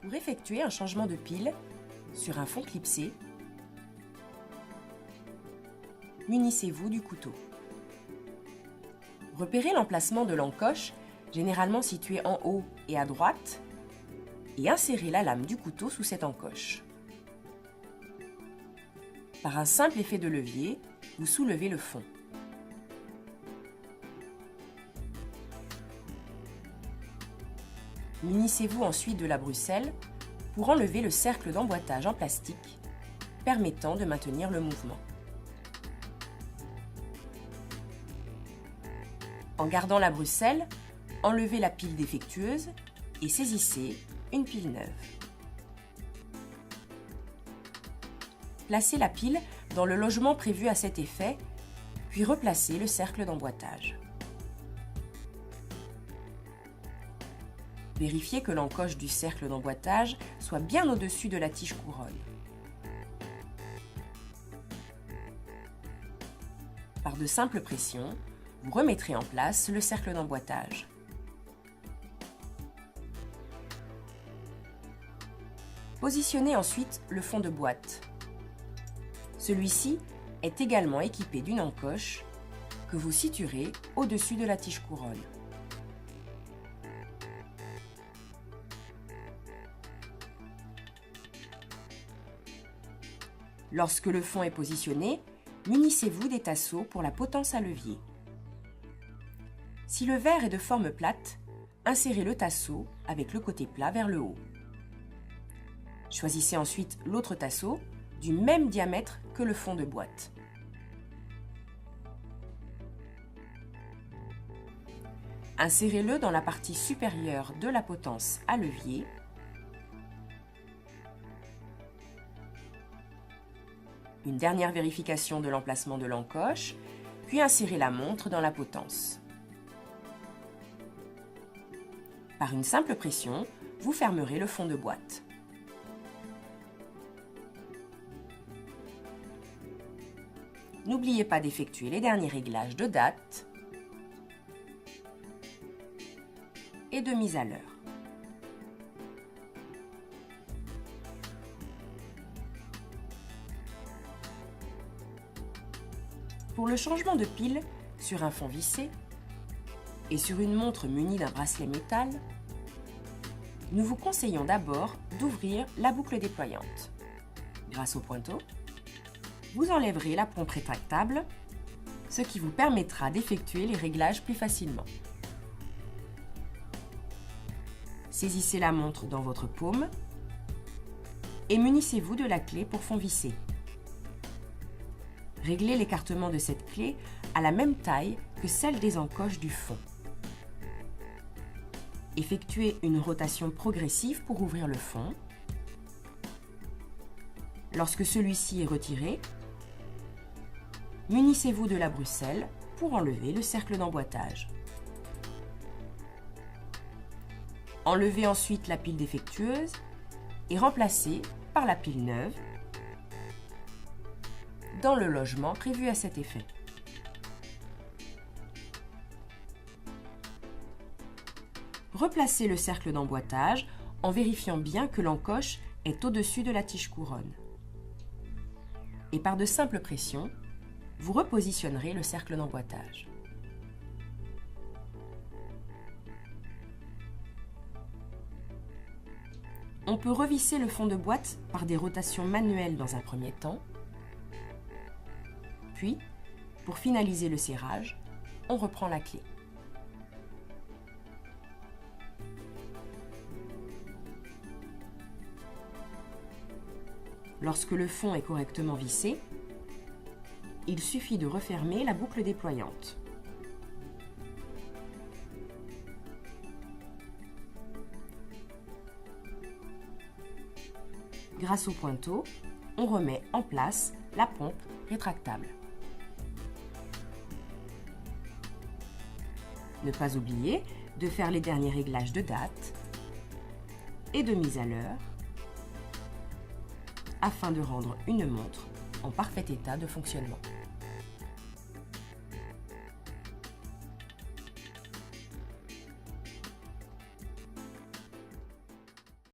Pour effectuer un changement de pile sur un fond clipsé, munissez-vous du couteau. Repérez l'emplacement de l'encoche, généralement situé en haut et à droite, et insérez la lame du couteau sous cette encoche. Par un simple effet de levier, vous soulevez le fond. Munissez-vous ensuite de la bruxelle pour enlever le cercle d'emboîtage en plastique, permettant de maintenir le mouvement. En gardant la bruxelle, enlevez la pile défectueuse et saisissez une pile neuve. Placez la pile dans le logement prévu à cet effet, puis replacez le cercle d'emboîtage. Vérifiez que l'encoche du cercle d'emboîtage soit bien au-dessus de la tige couronne. Par de simples pressions, vous remettrez en place le cercle d'emboîtage. Positionnez ensuite le fond de boîte. Celui-ci est également équipé d'une encoche que vous situerez au-dessus de la tige couronne. Lorsque le fond est positionné, munissez-vous des tasseaux pour la potence à levier. Si le verre est de forme plate, insérez le tasseau avec le côté plat vers le haut. Choisissez ensuite l'autre tasseau du même diamètre que le fond de boîte. Insérez-le dans la partie supérieure de la potence à levier. Une dernière vérification de l'emplacement de l'encoche, puis insérez la montre dans la potence. Par une simple pression, vous fermerez le fond de boîte. N'oubliez pas d'effectuer les derniers réglages de date et de mise à l'heure. Pour le changement de pile sur un fond vissé et sur une montre munie d'un bracelet métal, nous vous conseillons d'abord d'ouvrir la boucle déployante. Grâce au pointeau, vous enlèverez la pompe rétractable, ce qui vous permettra d'effectuer les réglages plus facilement. Saisissez la montre dans votre paume et munissez-vous de la clé pour fond vissé. Réglez l'écartement de cette clé à la même taille que celle des encoches du fond. Effectuez une rotation progressive pour ouvrir le fond. Lorsque celui-ci est retiré, munissez-vous de la bruxelle pour enlever le cercle d'emboîtage. Enlevez ensuite la pile défectueuse et remplacez par la pile neuve dans le logement prévu à cet effet. Replacez le cercle d'emboîtage en vérifiant bien que l'encoche est au-dessus de la tige couronne. Et par de simples pressions, vous repositionnerez le cercle d'emboîtage. On peut revisser le fond de boîte par des rotations manuelles dans un premier temps. Puis, pour finaliser le serrage, on reprend la clé. Lorsque le fond est correctement vissé, il suffit de refermer la boucle déployante. Grâce au pointeau, on remet en place la pompe rétractable. Ne pas oublier de faire les derniers réglages de date et de mise à l'heure afin de rendre une montre en parfait état de fonctionnement.